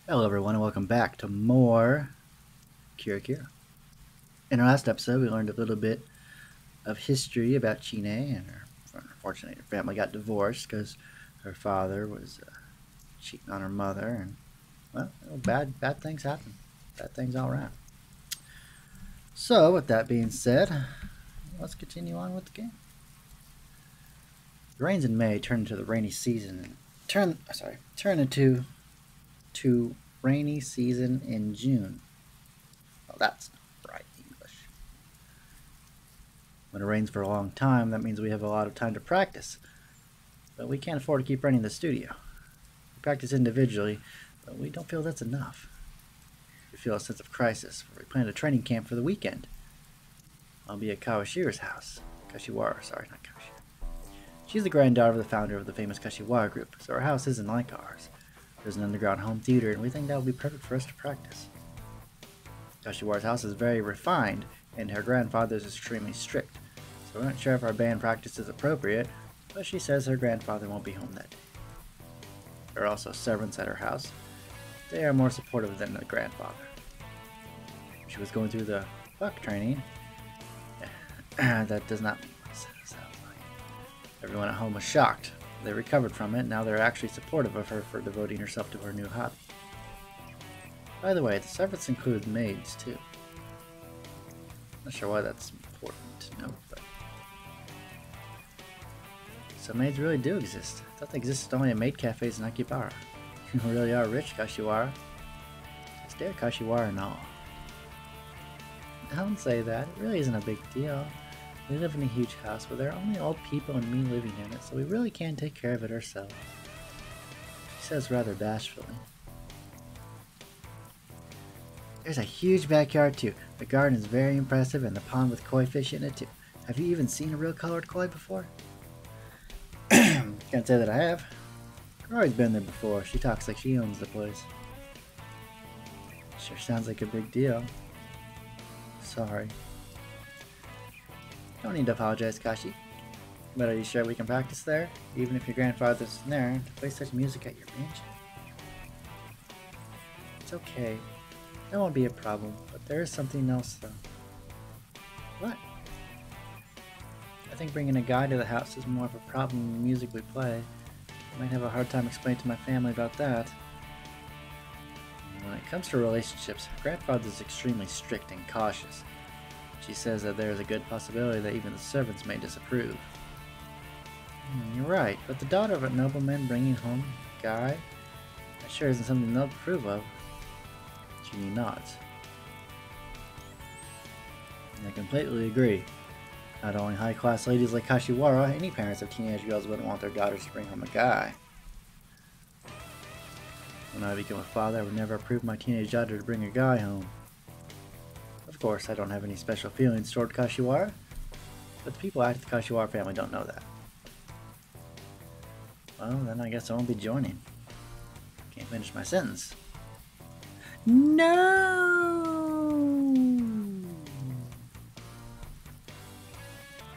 Hello everyone and welcome back to more Kira Kira. In our last episode we learned a little bit of history about Chine and unfortunately her family got divorced because her father was cheating on her mother and well, bad things happen. Bad things all around. So with that being said, let's continue on with the game. The rains in May turn into the rainy season and turn into rainy season in June. Well, that's not right English. When it rains for a long time, that means we have a lot of time to practice. But we can't afford to keep running the studio. We practice individually, but we don't feel that's enough. We feel a sense of crisis, where we plan a training camp for the weekend. I'll be at Kawashira's house. Kashiwara, sorry, not Kawashira. She's the granddaughter of the founder of the famous Kashiwara group, so our house isn't like ours. There's an underground home theater, and we think that would be perfect for us to practice. Kashiwara's house is very refined, and her grandfather is extremely strict, so we're not sure if our band practice is appropriate, but she says her grandfather won't be home that day. There are also servants at her house. They are more supportive than the grandfather. She was going through the buck training. That does not mean what it sounds like. Everyone at home was shocked. They recovered from it, and now they're actually supportive of her for devoting herself to her new hobby. By the way, the servants include maids, too. Not sure why that's important to note, but... So maids really do exist. I thought they existed only at maid cafes in Akihabara. You really are rich, Kashiwara. Stare at Kashiwara and all. Don't say that. It really isn't a big deal. We live in a huge house where there are only old people and me living in it, so we really can't take care of it ourselves. She says rather bashfully. There's a huge backyard too. The garden is very impressive and the pond with koi fish in it too. Have you even seen a real colored koi before? Can't say that I have. Rory's been there before. She talks like she owns the place. Sure sounds like a big deal. Sorry. Don't need to apologize, Kashi. But are you sure we can practice there? Even if your grandfather isn't there to play such music at your mansion? It's okay. That won't be a problem, but there is something else though. What? I think bringing a guy to the house is more of a problem than the music we play. I might have a hard time explaining to my family about that. When it comes to relationships, grandfather is extremely strict and cautious. She says that there is a good possibility that even the servants may disapprove. You're right, but the daughter of a nobleman bringing home a guy? That sure isn't something they'll approve of. Genie nods. I completely agree. Not only high-class ladies like Kashiwara, any parents of teenage girls wouldn't want their daughters to bring home a guy. When I become a father, I would never approve my teenage daughter to bring a guy home. Of course, I don't have any special feelings toward Kashiwara, but the people at the Kashiwara family don't know that. Well, then I guess I won't be joining. Can't finish my sentence. No!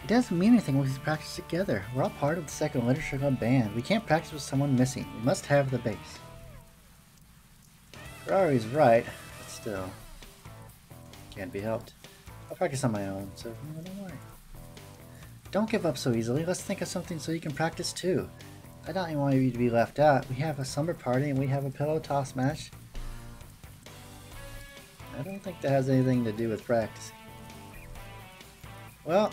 It doesn't mean anything when we practice together. We're all part of the second literature club band. We can't practice with someone missing. We must have the bass. Ferrari's right, but still. Can't be helped. I'll practice on my own, so don't worry. Don't give up so easily. Let's think of something so you can practice too. I don't want you to be left out. We have a summer party and we have a pillow toss match. I don't think that has anything to do with practicing. Well,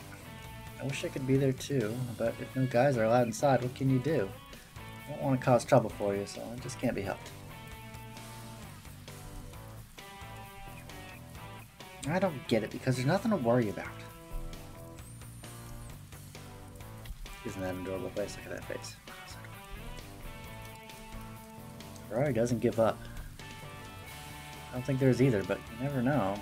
I wish I could be there too, but if no guys are allowed inside, what can you do? I don't want to cause trouble for you, so it just can't be helped. I don't get it because there's nothing to worry about. Isn't that an adorable face? Look at that face. Ferrari doesn't give up. I don't think there's either, but you never know.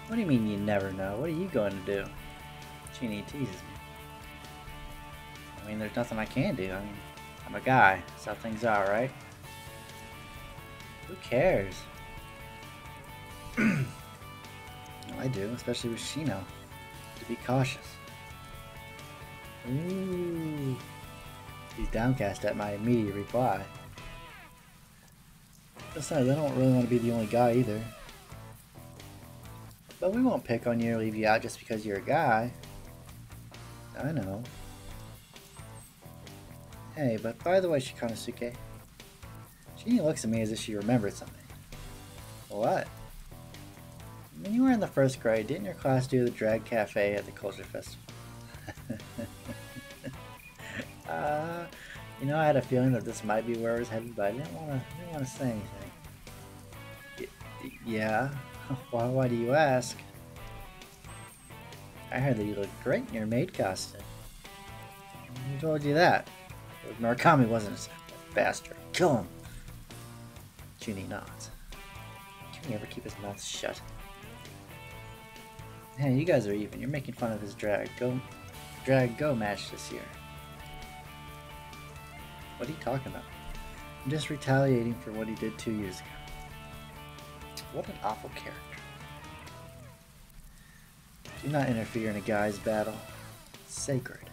What do you mean you never know? What are you going to do? Genie teases me. I mean, there's nothing I can do. I mean, I'm a guy. That's how things are, right? Who cares? I do, especially with Shino. To be cautious. Ooh. He's downcast at my immediate reply. Besides, I don't really want to be the only guy either. But we won't pick on you or leave you out just because you're a guy. I know. Hey, but by the way, Shikanosuke, she looks at me as if she remembered something. What? When you were in the first grade, didn't your class do the drag cafe at the culture festival? uh, you know, I had a feeling that this might be where I was headed, but I didn't want to say anything. Yeah? Why do you ask? I heard that you look great in your maid costume. Who told you that? Murakami wasn't a bastard. Kill him! Junie nods. Can he ever keep his mouth shut? Hey, you guys are even. You're making fun of his drag go match this year. What are you talking about? I'm just retaliating for what he did 2 years ago. What an awful character. Do not interfere in a guy's battle. It's sacred.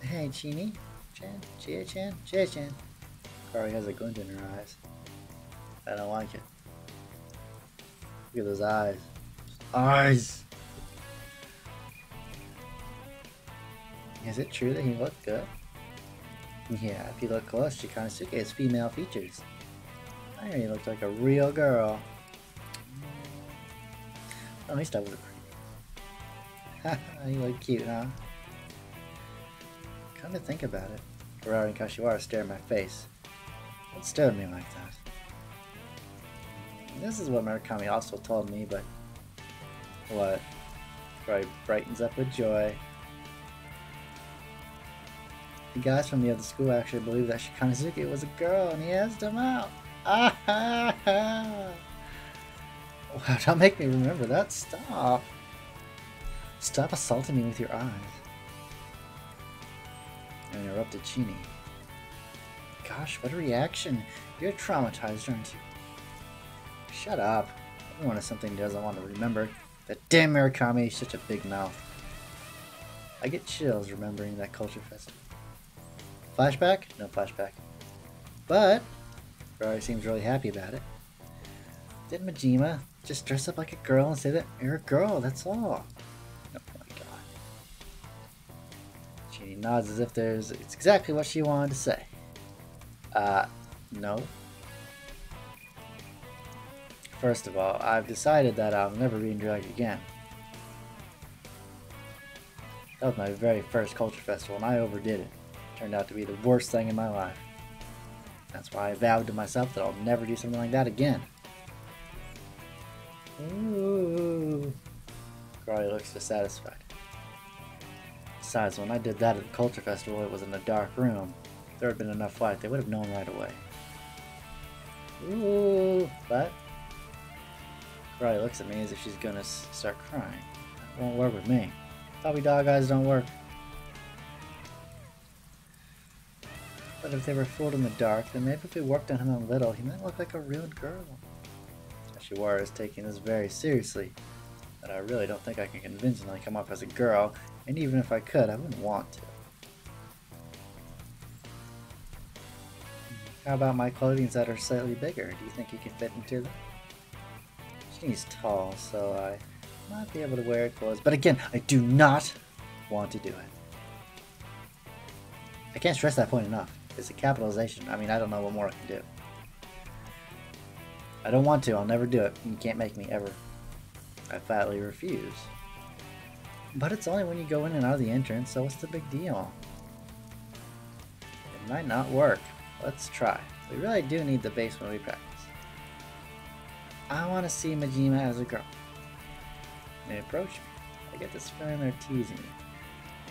Hey, Chie-chan. Kari has a glint in her eyes. I don't like it. Look at those eyes. Eyes! Is it true that he looked good? Yeah, if you look close, Shikanosuke has female features. I heard he looked like a real girl. At least I would agree. You look cute, huh? Come to think about it, Ferrari and Kashiwara stared at my face. What stared at me like that? This is what Murakami also told me, but... What? Ferrari brightens up with joy. The guys from the other school actually believed that Shikanosuke was a girl, and he asked him out. Ah ha ha! Wow, don't make me remember that. Stop. Stop assaulting me with your eyes. I interrupted Chini. Gosh, what a reaction. You're traumatized, aren't you? Shut up. Everyone has something he doesn't want to remember. That damn Murakami is such a big mouth. I get chills remembering that culture festival. Flashback? No flashback. But Ferrari seems really happy about it. Didn't Majima just dress up like a girl and say that you're a girl, that's all? Oh my god. She nods as if it's exactly what she wanted to say. No. First of all, I've decided that I'll never be in drag again. That was my very first culture festival and I overdid it. Turned out to be the worst thing in my life. That's why I vowed to myself that I'll never do something like that again. Ooh. Karate looks dissatisfied. Besides, when I did that at the culture festival, it was in a dark room. If there had been enough light, they would have known right away. Ooh. But Karate looks at me as if she's gonna start crying. That won't work with me. Puppy dog eyes don't work. But if they were fooled in the dark, then maybe if we worked on him a little, he might look like a real girl. Kashiwara is taking this very seriously, but I really don't think I can convincingly come up as a girl, and even if I could, I wouldn't want to. How about my clothing that are slightly bigger? Do you think you can fit into them? She's tall, so I might be able to wear clothes, but again, I do not want to do it. I can't stress that point enough. It's a capitalization. I mean, I don't know what more I can do. I don't want to. I'll never do it. You can't make me ever. I flatly refuse. But it's only when you go in and out of the entrance, so what's the big deal? It might not work. Let's try. We really do need the base when we practice. I want to see Majima as a girl. They approach me. I get this feeling they're teasing me.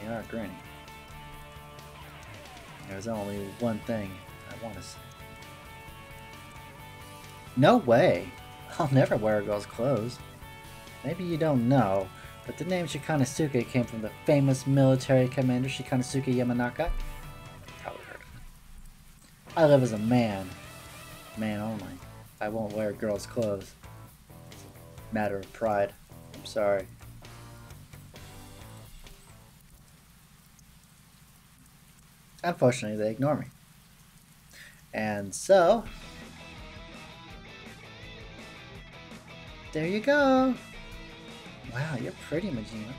They are grinning. There's only one thing I want to see. No way! I'll never wear a girl's clothes. Maybe you don't know, but the name Shikanosuke came from the famous military commander Shikanosuke Yamanaka. You've probably heard of him. I live as a man. Man only. I won't wear girls' clothes. It's a matter of pride. I'm sorry. Unfortunately, they ignore me. And so, there you go. Wow, you're pretty, Majima.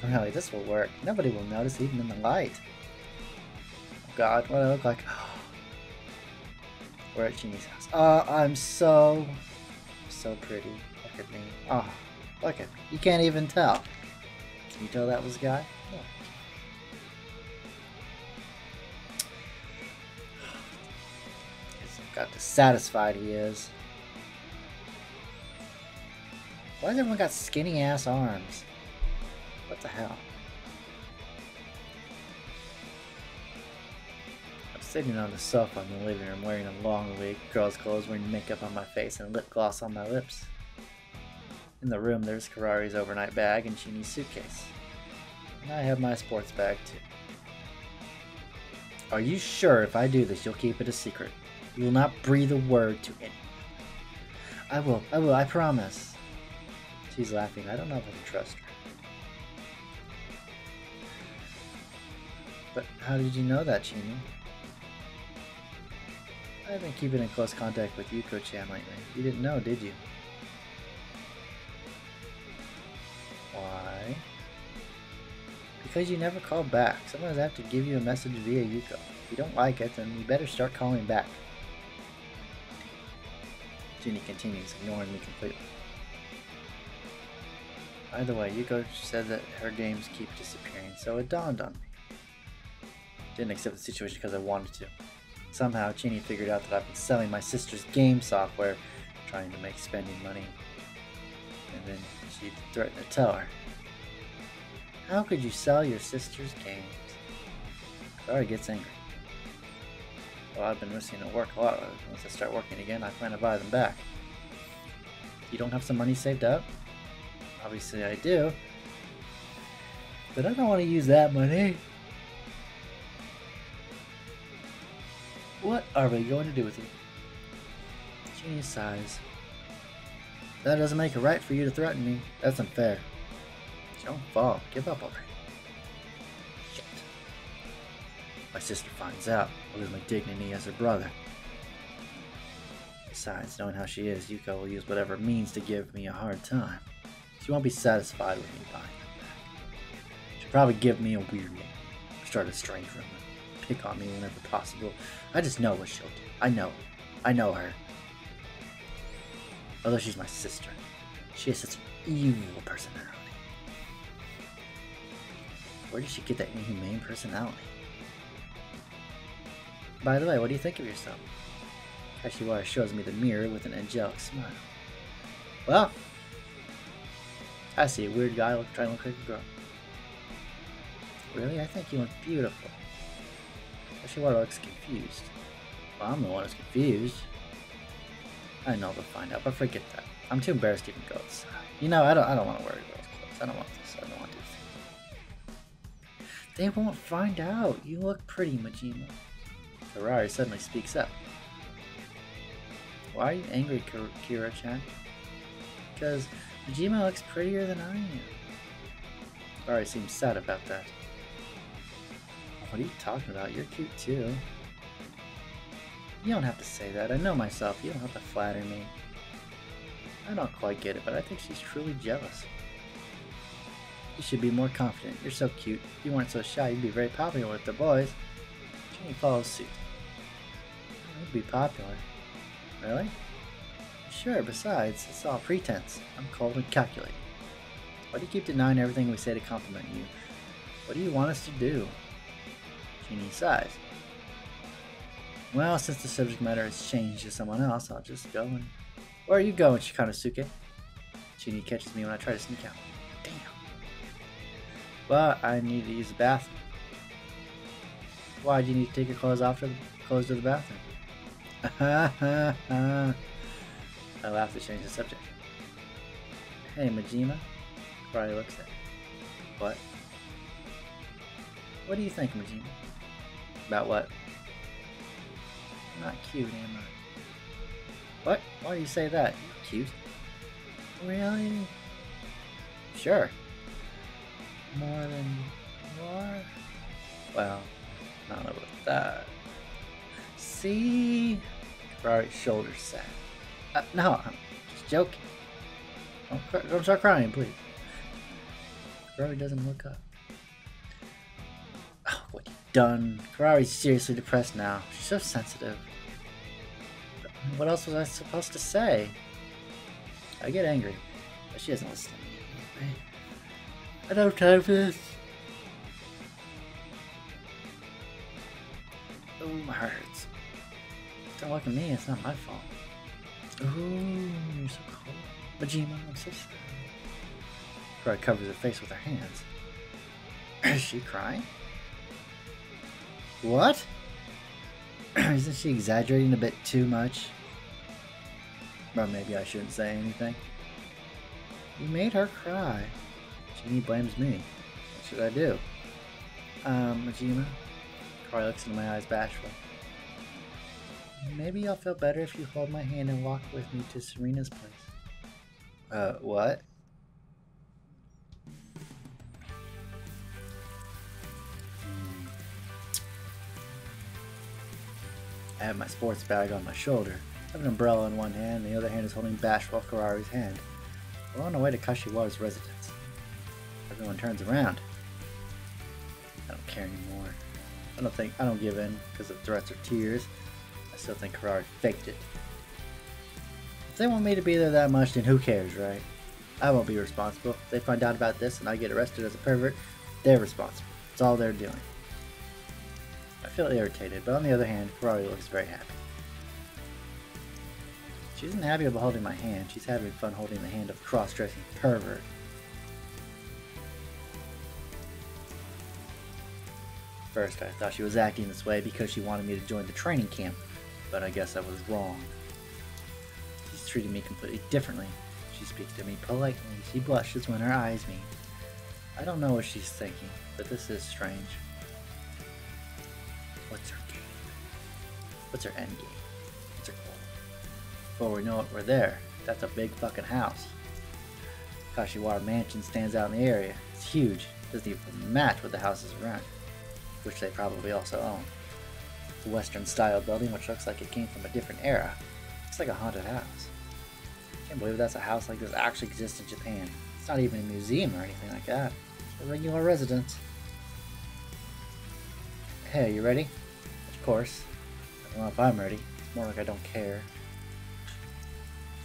Really, this will work. Nobody will notice even in the light. Oh god, what do I look like? We're at Genie's house. Oh, I'm so pretty. Look at me. Oh, look at me. You can't even tell. Can you tell that was a guy? No. Got dissatisfied he is. Why has everyone got skinny ass arms? What the hell? I'm sitting on the sofa in the living room wearing a long wig, girl's clothes, wearing makeup on my face, and lip gloss on my lips. In the room there's Karari's overnight bag and Genie's suitcase. And I have my sports bag too. Are you sure if I do this you'll keep it a secret? You will not breathe a word to anyone. I will, I promise. She's laughing. I don't know if I can trust her. But how did you know that, Genie? I've been keeping in close contact with Yuko-chan lately. You didn't know, did you? Why? Because you never called back. Sometimes I have to give you a message via Yuko. If you don't like it, then you better start calling back. Genie continues, ignoring me completely. By the way, Yuko said that her games keep disappearing, so it dawned on me. Didn't accept the situation because I wanted to. Somehow, Genie figured out that I've been selling my sister's game software, trying to make spending money. And then she threatened to tell her. How could you sell your sister's games? Karari gets angry. Well, I've been missing at work a lot. Once I start working again, I plan to buy them back. You don't have some money saved up? Obviously I do. But I don't want to use that money. What are we going to do with it? Genie sighs. That doesn't make it right for you to threaten me. That's unfair. Don't fall. Give up already. Shit. My sister finds out. I'll lose my dignity as her brother. Besides, knowing how she is, Yuko will use whatever means to give me a hard time. She won't be satisfied with me buying them back. She'll probably give me a weird name. Start a strange rumor. Pick on me whenever possible. I just know what she'll do. I know. I know her. Although she's my sister, she has such an evil personality. Where did she get that inhumane personality? By the way, what do you think of yourself? Kashiwara shows me the mirror with an angelic smile. Well, I see a weird guy trying to look like a girl. Really? I think you look beautiful. Kashiwara looks confused. Well, I'm the one who's confused. I know they'll find out, but forget that. I'm too embarrassed to even go outside. You know, I don't want to wear girls' clothes. I don't want this. I don't want this. They won't find out. You look pretty, Majima. Karari suddenly speaks up. Why are you angry, Kira-chan? Because Majima looks prettier than I am. Karari seems sad about that. What are you talking about? You're cute too. You don't have to say that. I know myself. You don't have to flatter me. I don't quite get it, but I think she's truly jealous. You should be more confident. You're so cute. If you weren't so shy, you'd be very popular with the boys. Genie follows suit. You'd be popular. Really? Sure, besides, it's all pretense. I'm cold and calculating. Why do you keep denying everything we say to compliment you? What do you want us to do? Genie sighs. Well, since the subject matter has changed to someone else, I'll just go and... Where are you going, Shikanosuke? Genie catches me when I try to sneak out. Damn. But I need to use the bathroom. Why do you need to take your clothes off to the bathroom? I laugh to change the subject. Hey, Majima. Karari looks at me. What? What do you think, Majima? About what? I'm not cute, am I? What? Why do you say that? You're cute. Really? Sure. More than you are? Well, I don't know about that. see? Ferrari's shoulders sat. No, I'm just joking. Don't start crying, please. Ferrari doesn't look up. Oh, what you done? Ferrari's seriously depressed now. She's so sensitive. What else was I supposed to say? I get angry, but she doesn't listen to me. I don't have time for this. Oh, my heart hurts. Don't look at me, it's not my fault. Ooh, you're so cold. Majima, I'm so sorry. Ferrari covers her face with her hands. Is she crying? What? Isn't she exaggerating a bit too much? Or maybe I shouldn't say anything. You made her cry. Genie blames me. What should I do? Majima? Ferrari looks into my eyes bashfully. Maybe I'll feel better if you hold my hand and walk with me to Serena's place. What? I have my sports bag on my shoulder. I have an umbrella in one hand, and the other hand is holding bashful Ferrari's hand. We're on our way to Kashiwara's residence. Everyone turns around. I don't care anymore. I don't give in because of threats or tears. I still think Ferrari faked it. If they want me to be there that much, then who cares, right? I won't be responsible. If they find out about this and I get arrested as a pervert, they're responsible. It's all they're doing. I feel irritated, but on the other hand, Ferrari looks very happy. She isn't happy about holding my hand. She's having fun holding the hand of a cross-dressing pervert. First, I thought she was acting this way because she wanted me to join the training camp, but I guess I was wrong. She's treating me completely differently. She speaks to me politely. She blushes when her eyes meet. I don't know what she's thinking, but this is strange. What's her game? What's her end game? What's her goal? Before we know it, we're there. That's a big fucking house. Kashiwara Mansion stands out in the area. It's huge. It doesn't even match what the houses around, which they probably also own. It's a Western-style building which looks like it came from a different era. It's like a haunted house. I can't believe that's a house like this actually exists in Japan. It's not even a museum or anything like that. It's a regular residence. Hey, you ready? Of course. I don't know if I'm ready. It's more like I don't care.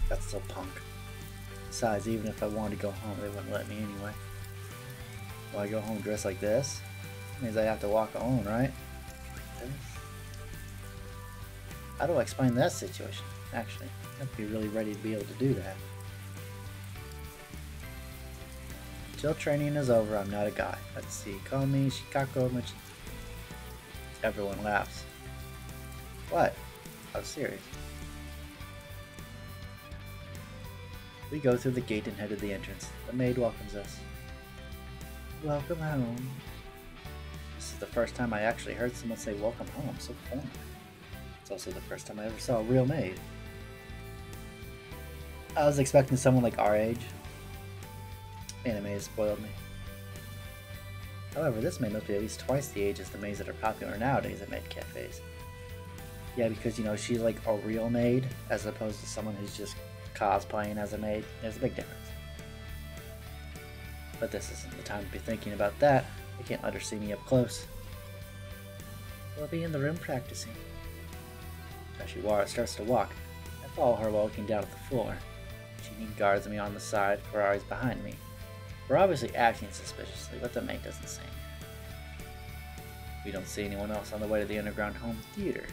That's so punk. Besides, even if I wanted to go home, they wouldn't let me anyway. Will I go home dressed like this? Means I have to walk alone, right? How do I explain that situation? Actually, I have to be really ready to be able to do that. Until training is over, I'm not a guy. Let's see. Call me Shikako Machi. Everyone laughs. What? I was serious. We go through the gate and head to the entrance. The maid welcomes us. Welcome home. This is the first time I actually heard someone say welcome home, so formal. It's also the first time I ever saw a real maid. I was expecting someone like our age. Anime has spoiled me. However, this maid must be at least twice the age as the maids that are popular nowadays at maid cafes. Yeah, because, you know, she's like a real maid as opposed to someone who's just cosplaying as a maid. There's a big difference. But this isn't the time to be thinking about that. I can't let her see me up close. We'll be in the room practicing. Kashiwara starts to walk. I follow her while looking down at the floor. Genie guards me on the side, Ferrari's behind me. We're obviously acting suspiciously, but the maid doesn't say anything. We don't see anyone else on the way to the underground home theater.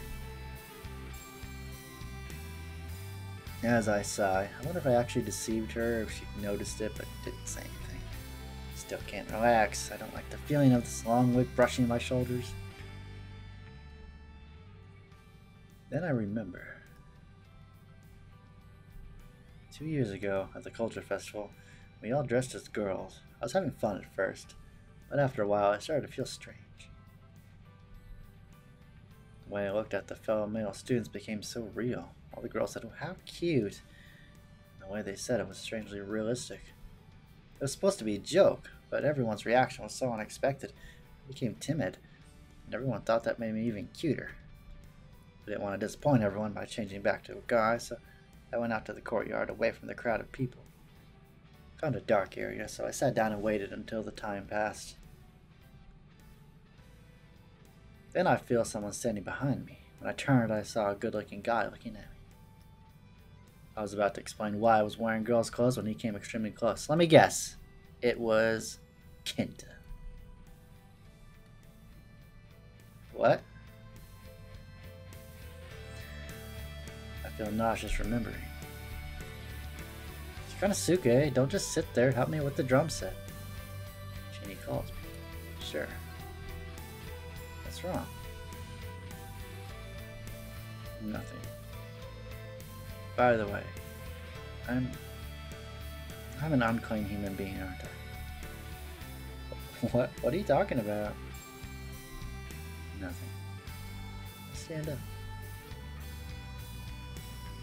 As I sigh, I wonder if I actually deceived her, or if she noticed it but didn't say anything. Still can't relax. I don't like the feeling of this long wig brushing my shoulders. Then I remember. 2 years ago, at the Culture Festival, we all dressed as girls. I was having fun at first, but after a while I started to feel strange. The way I looked at the fellow male students became so real. All the girls said, "Oh, how cute." And the way they said it was strangely realistic. It was supposed to be a joke, but everyone's reaction was so unexpected. I became timid, and everyone thought that made me even cuter. I didn't want to disappoint everyone by changing back to a guy, so I went out to the courtyard away from the crowd of people. Found a dark area, so I sat down and waited until the time passed. Then I feel someone standing behind me. When I turned, I saw a good-looking guy looking at me. I was about to explain why I was wearing girls' clothes when he came extremely close. Let me guess. It was Kenta. What? I feel nauseous remembering. Konosuke, don't just sit there. Help me with the drum set. Shinny calls me. Sure. What's wrong? Nothing. By the way, I'm an unclean human being, aren't I? What are you talking about? Nothing. Stand up.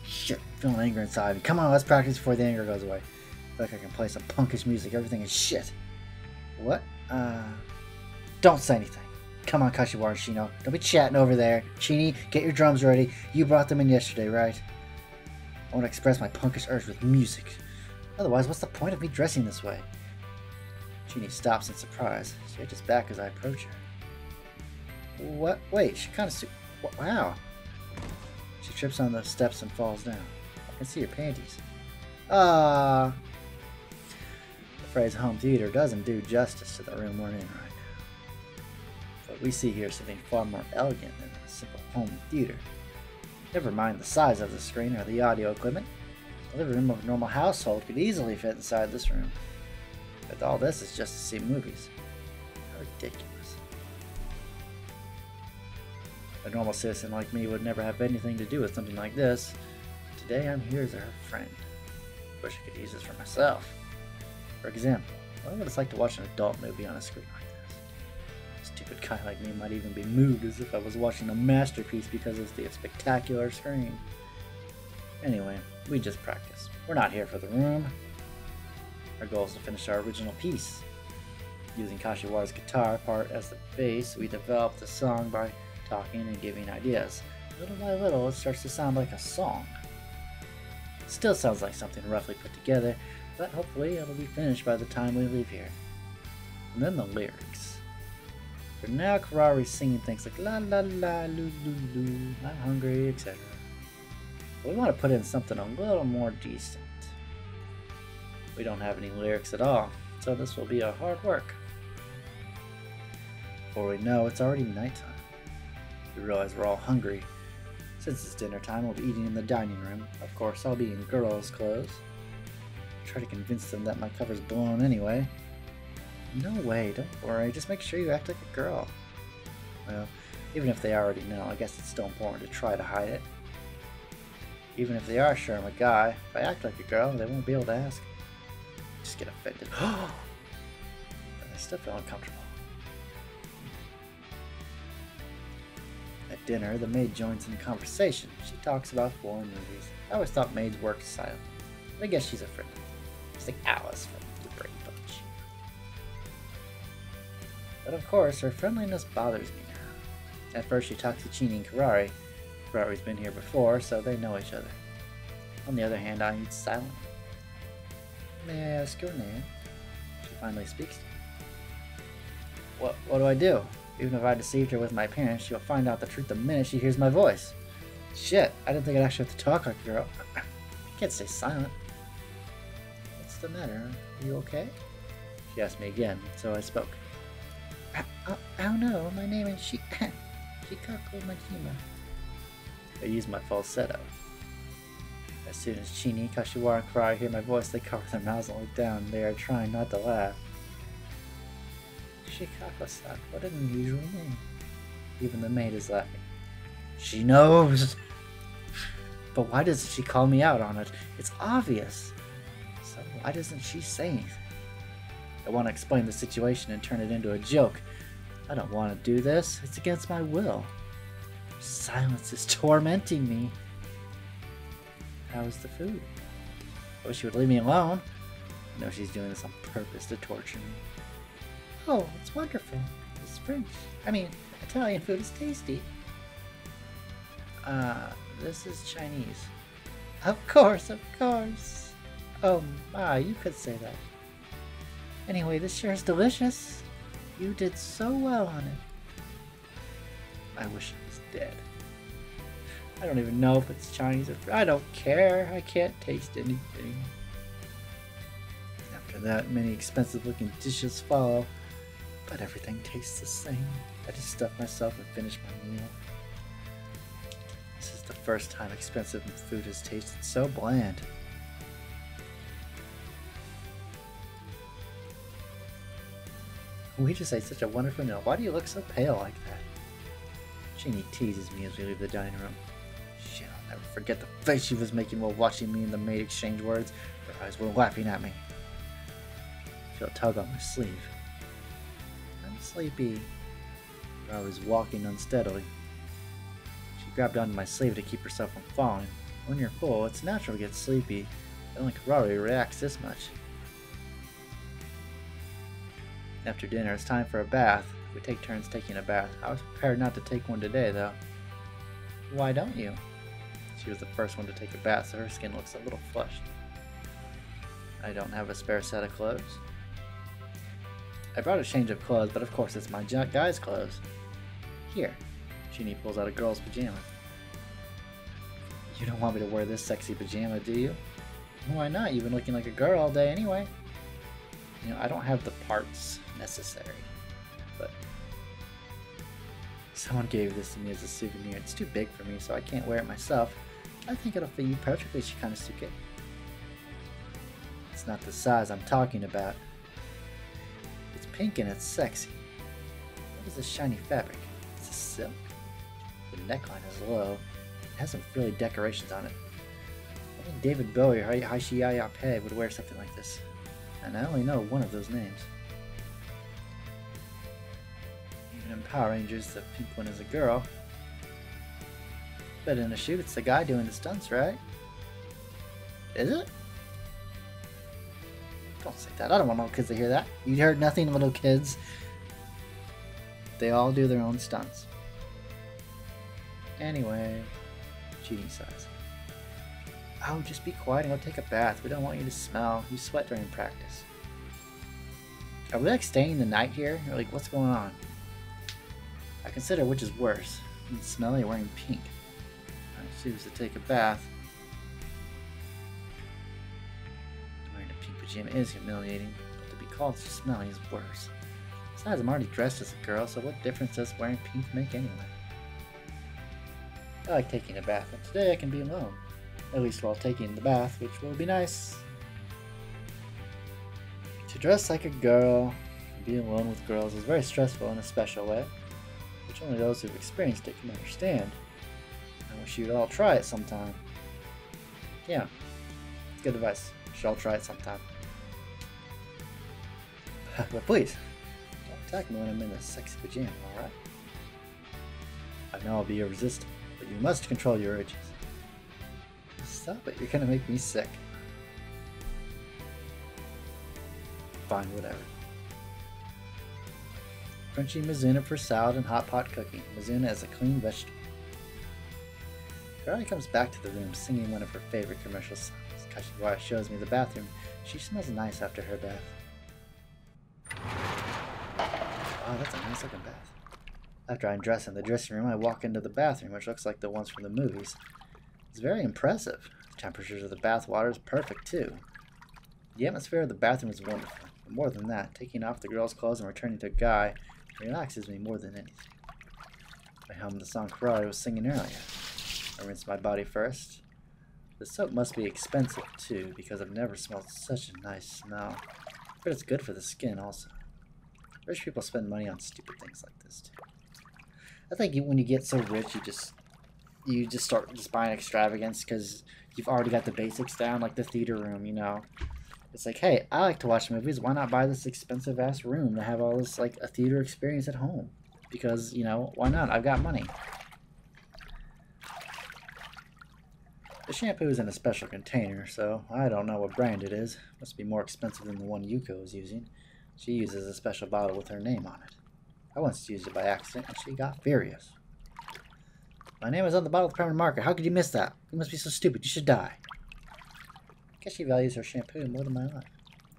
Shit, feeling anger inside me. Come on, let's practice before the anger goes away. I feel like I can play some punkish music. Everything is shit. What? Don't say anything. Come on, Kashiwara and Shino. Don't be chatting over there. Chini, get your drums ready. You brought them in yesterday, right? I want to express my punkish urge with music. Otherwise, what's the point of me dressing this way? Chini stops in surprise. She edges back as I approach her. What? Wait, she kind of... Wow. She trips on the steps and falls down. I can see her panties. The phrase home theater doesn't do justice to the room we're in right now. What we see here is something far more elegant than a simple home theater. Never mind the size of the screen or the audio equipment. The living room of a normal household could easily fit inside this room. But all this is just to see movies. How ridiculous. A normal citizen like me would never have anything to do with something like this. Today I'm here as her friend. Wish I could use this for myself. For example, I wonder what it's like to watch an adult movie on a screen like this. A stupid guy like me might even be moved as if I was watching a masterpiece because of the spectacular screen. Anyway, we just practice. We're not here for the room. Our goal is to finish our original piece. Using Kashiwara's guitar part as the bass, we developed the song by talking and giving ideas. Little by little, it starts to sound like a song. It still sounds like something roughly put together, but hopefully it'll be finished by the time we leave here. And then the lyrics. For now, Kurari's singing things like la la la, loo loo loo, I'm hungry, etc. But we want to put in something a little more decent. We don't have any lyrics at all, so this will be a hard work. Before we know, it's already nighttime. We realize we're all hungry. Since it's dinner time, we'll be eating in the dining room. Of course, I'll be in girls' clothes. Try to convince them that my cover's blown anyway. No way, don't worry, just make sure you act like a girl. Well, even if they already know, I guess it's still important to try to hide it. Even if they are sure I'm a guy, if I act like a girl, they won't be able to ask. Just get offended. But I still feel uncomfortable. At dinner, the maid joins in the conversation. She talks about foreign movies. I always thought maids worked silently. But I guess she's a friend. She's like Alice from the Brady Bunch. But of course, her friendliness bothers me now. At first, she talks to Chini and Kurari. Kurari's been here before, so they know each other. On the other hand, I eat silently. May I ask your name? She finally speaks to me. What do I do? Even if I deceived her with my appearance, she'll find out the truth the minute she hears my voice. Shit, I didn't think I'd actually have to talk like a girl. I can't stay silent. What's the matter? Are you okay? She asked me again, so I spoke. Oh no, my name is Shikako Majima. I used my falsetto. As soon as Chini, Kashiwara, and Kurari hear my voice, they cover their mouths and look down. They are trying not to laugh. Shikako-san, what an unusual name. Even the maid is laughing. She knows! But why doesn't she call me out on it? It's obvious. So why doesn't she say anything? I want to explain the situation and turn it into a joke. I don't want to do this. It's against my will. Silence is tormenting me. How's the food? I wish she would leave me alone. I know she's doing this on purpose to torture me. Oh, it's wonderful. It's French. Italian food is tasty. This is Chinese. Of course, of course. Oh my, you could say that. Anyway, this sure is delicious. You did so well on it. I wish I was dead. I don't even know if it's Chinese or I don't care. I can't taste anything. After that, many expensive looking dishes follow, but everything tastes the same. I just stuff myself and finish my meal. This is the first time expensive food has tasted so bland. We just ate such a wonderful meal. Why do you look so pale like that? Jeannie teases me as we leave the dining room. Shit, I'll never forget the face she was making while watching me and the maid exchange words. Her eyes were laughing at me. I feel a tug on my sleeve. I'm sleepy. I was walking unsteadily. She grabbed onto my sleeve to keep herself from falling. When you're full, it's natural to get sleepy. But only Karari reacts this much. After dinner, it's time for a bath. We take turns taking a bath. I was prepared not to take one today, though. Why don't you? She was the first one to take a bath, so her skin looks a little flushed. I don't have a spare set of clothes. I brought a change of clothes, but of course it's my guy's clothes. Here. Jeannie pulls out a girl's pajama. You don't want me to wear this sexy pajama, do you? Why not? You've been looking like a girl all day anyway. You know, I don't have the parts necessary, but someone gave this to me as a souvenir. It's too big for me, so I can't wear it myself. I think it'll fit you perfectly, Shikanosuke. It's not the size I'm talking about. It's pink and it's sexy. What is this shiny fabric? It's a silk. The neckline is low. It has some frilly decorations on it. I think David Bowie or Heishi Ayape would wear something like this. And I only know one of those names. Even in Power Rangers, the pink one is a girl. But in a shoot, it's the guy doing the stunts, right? Is it? Don't say that. I don't want little kids to hear that. You heard nothing, little kids. They all do their own stunts. Anyway, cheating size. Oh, just be quiet and go take a bath. We don't want you to smell. You sweat during practice. Are we like staying the night here? Or like, what's going on? I consider which is worse. Being smelly or wearing pink. I choose to take a bath. Wearing a pink pajama is humiliating, but to be called smelly is worse. Besides, I'm already dressed as a girl, so what difference does wearing pink make anyway? I like taking a bath, and today I can be alone. At least while taking the bath, which will be nice. To dress like a girl and be alone with girls is very stressful in a special way, which only those who've experienced it can understand. I wish you'd all try it sometime. Yeah, it's good advice. You should all try it sometime. But please, don't attack me when I'm in a sexy pajama, alright? I know I'll be irresistible, but you must control your urges. Stop it, you're gonna make me sick. Fine, whatever. Crunchy Mizuna for salad and hot pot cooking. Mizuna is a clean vegetable. Karari comes back to the room singing one of her favorite commercial songs. Kashiwara shows me the bathroom. She smells nice after her bath. Wow, that's a nice looking bath. After I undress in the dressing room, I walk into the bathroom, which looks like the ones from the movies. It's very impressive. The temperatures of the bath water is perfect too. The atmosphere of the bathroom is wonderful. But more than that, taking off the girl's clothes and returning to a guy relaxes me more than anything. I hum the song Karari was singing earlier. I rinse my body first. The soap must be expensive too, because I've never smelled such a nice smell. But it's good for the skin also. Rich people spend money on stupid things like this too. I think when you get so rich, you just start buying extravagance because you've already got the basics down, like the theater room, you know. It's like, hey, I like to watch movies. Why not buy this expensive ass room to have all this like a theater experience at home? Because, you know, why not? I've got money. The shampoo is in a special container, so I don't know what brand it is. Must be more expensive than the one Yuko is using. She uses a special bottle with her name on it. I once used it by accident and she got furious. My name is on the bottle of the permanent marker. How could you miss that? You must be so stupid. You should die. I guess she values her shampoo more than my life.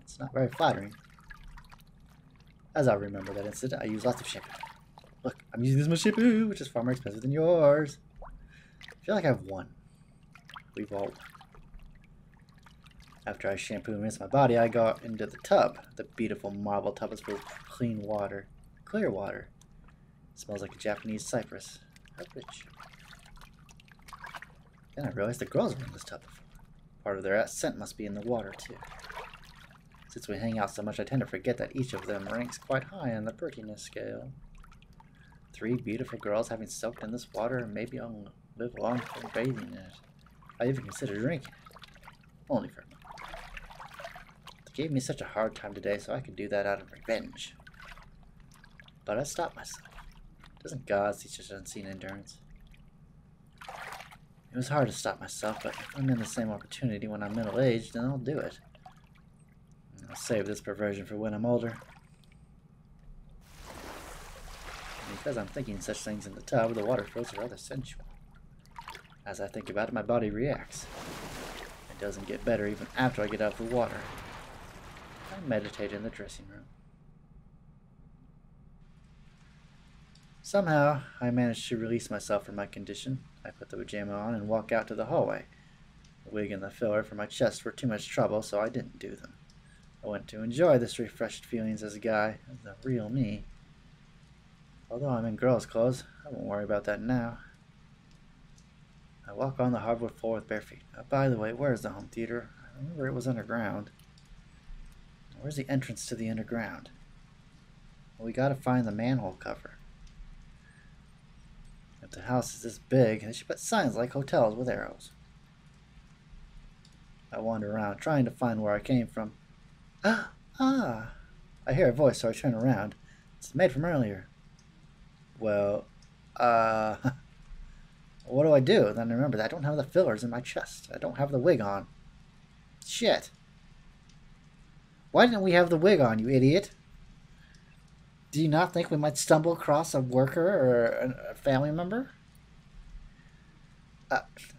It's not very flattering. As I remember that incident, I use lots of shampoo. Look, I'm using this much shampoo, which is far more expensive than yours. I feel like I've won. We've all won. After I shampoo and rinse my body, I go into the tub. The beautiful marble tub is full of clean water. Clear water. It smells like a Japanese cypress. How rich. Then I realized the girls were in this tub before. Part of their scent must be in the water, too. Since we hang out so much, I tend to forget that each of them ranks quite high on the prettiness scale. 3 beautiful girls having soaked in this water, and maybe I'll live long for bathing in it. I even consider drinking it. Only for a moment. They gave me such a hard time today, so I could do that out of revenge. But I stopped myself. Doesn't God teach us unseen endurance? It was hard to stop myself, but if I'm in the same opportunity when I'm middle-aged, then I'll do it. I'll save this perversion for when I'm older. And because I'm thinking such things in the tub, the water feels rather sensual. As I think about it, my body reacts. It doesn't get better even after I get out of the water. I meditate in the dressing room. Somehow, I managed to release myself from my condition. I put the pajama on and walk out to the hallway. The wig and the filler for my chest were too much trouble, so I didn't do them. I went to enjoy this refreshed feelings as a guy, as the real me. Although I'm in girls' clothes, I won't worry about that now. I walk on the hardwood floor with bare feet. By the way, where's the home theater? I remember it was underground. Where's the entrance to the underground? Well, we gotta find the manhole cover. If the house is this big, they should put signs like hotels with arrows. I wander around, trying to find where I came from. Ah! I hear a voice, so I turn around. It's the maid from earlier. Well, what do I do? Then I remember that I don't have the fillers in my chest. I don't have the wig on. Shit. Why didn't we have the wig on, you idiot? Do you not think we might stumble across a worker or a family member?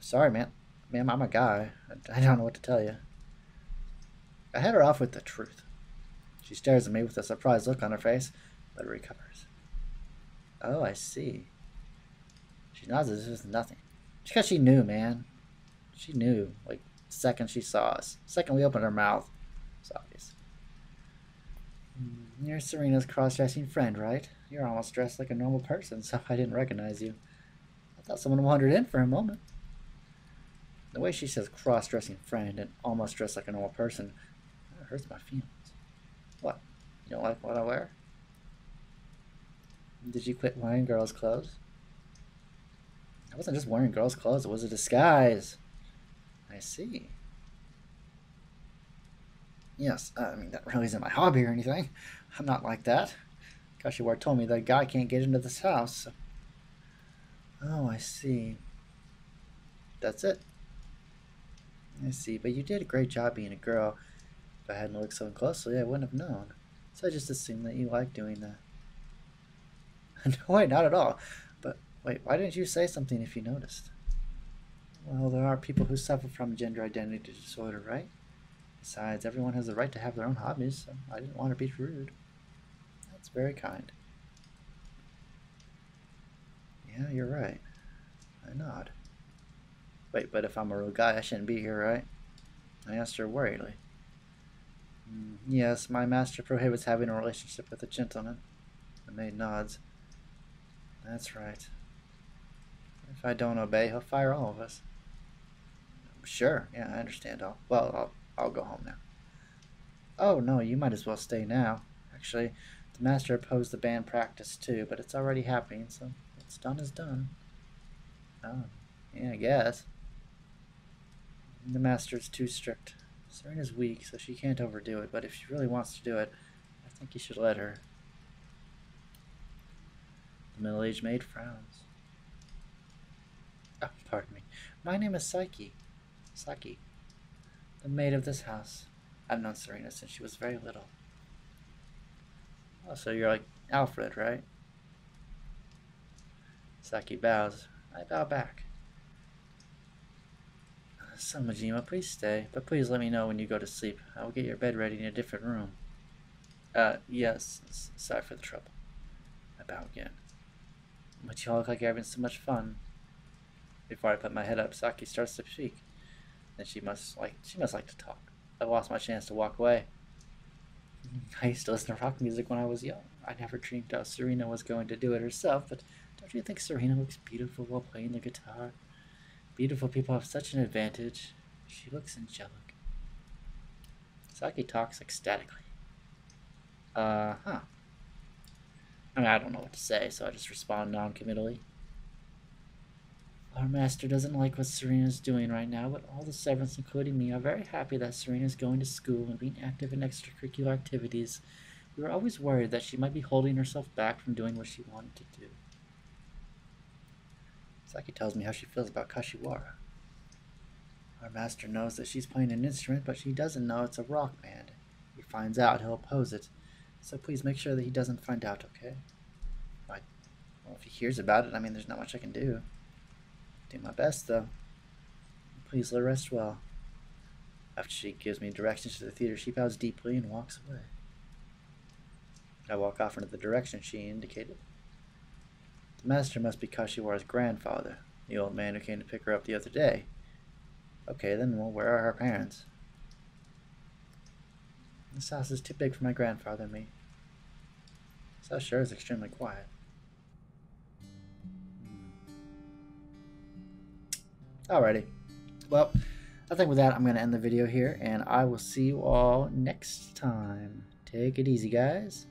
Sorry, man. Ma'am, I'm a guy. I don't know what to tell you. I head her off with the truth. She stares at me with a surprised look on her face, but recovers. Oh, I see. She nods as if it's nothing. It's because she knew, man. She knew, like, the second she saw us. The second we opened our mouth. It's obvious. You're Serena's cross-dressing friend, right? You're almost dressed like a normal person, so I didn't recognize you. I thought someone wandered in for a moment. The way she says cross-dressing friend and almost dressed like a normal person, it hurts my feelings. What? You don't like what I wear? Did you quit wearing girls' clothes? I wasn't just wearing girls' clothes, it was a disguise. I see. Yes, I mean, that really isn't my hobby or anything. I'm not like that. Kashiwara told me that a guy can't get into this house. So. Oh, I see. That's it. I see, but you did a great job being a girl. If I hadn't looked so closely, I wouldn't have known. So I just assumed that you liked doing that. No, wait, not at all. But wait, why didn't you say something if you noticed? Well, there are people who suffer from gender identity disorder, right? Besides, everyone has the right to have their own hobbies, so I didn't want to be rude. That's very kind. Yeah, you're right. I nod. Wait, but if I'm a real guy, I shouldn't be here, right? I asked her worriedly. Yes, my master prohibits having a relationship with a gentleman. The maid nods. That's right. If I don't obey, he'll fire all of us. Sure, yeah, I understand. I'll go home now. Oh, no, you might as well stay now. Actually, the master opposed the band practice too, but it's already happening, so what's done is done. Oh, yeah, I guess. The master's too strict. Serena's weak, so she can't overdo it, but if she really wants to do it, I think you should let her. The middle-aged maid frowns. Oh, pardon me. My name is Saki. Saki. The maid of this house. I've known Serena since she was very little. Oh, so you're like Alfred, right? Saki bows. I bow back. Son Majima, please stay, but please let me know when you go to sleep. I will get your bed ready in a different room. Yes. Sorry for the trouble. I bow again. But you all look like you're having so much fun. Before I put my head up, Saki starts to speak. Then she must like to talk. I lost my chance to walk away. I used to listen to rock music when I was young. I never dreamed how Serena was going to do it herself, but don't you think Serena looks beautiful while playing the guitar? Beautiful people have such an advantage. She looks angelic. Saki talks ecstatically. Huh. I mean, I don't know what to say, so I just respond non-committally. Our master doesn't like what Serena's doing right now, but all the servants, including me, are very happy that Serena's going to school and being active in extracurricular activities. We were always worried that she might be holding herself back from doing what she wanted to do. Saki tells me how she feels about Kashiwara. Our master knows that she's playing an instrument, but she doesn't know it's a rock band. If he finds out, he'll oppose it. So please make sure that he doesn't find out, okay? Well, if he hears about it, I mean, there's not much I can do. Do my best, though. Please let her rest well. After she gives me directions to the theater, she bows deeply and walks away. I walk off into the direction she indicated. The master must be Kashiwara's grandfather, the old man who came to pick her up the other day. Okay, then, well, where are her parents? This house is too big for my grandfather and me. This house sure is extremely quiet. Alrighty. Well, I think with that, I'm going to end the video here, and I will see you all next time. Take it easy, guys.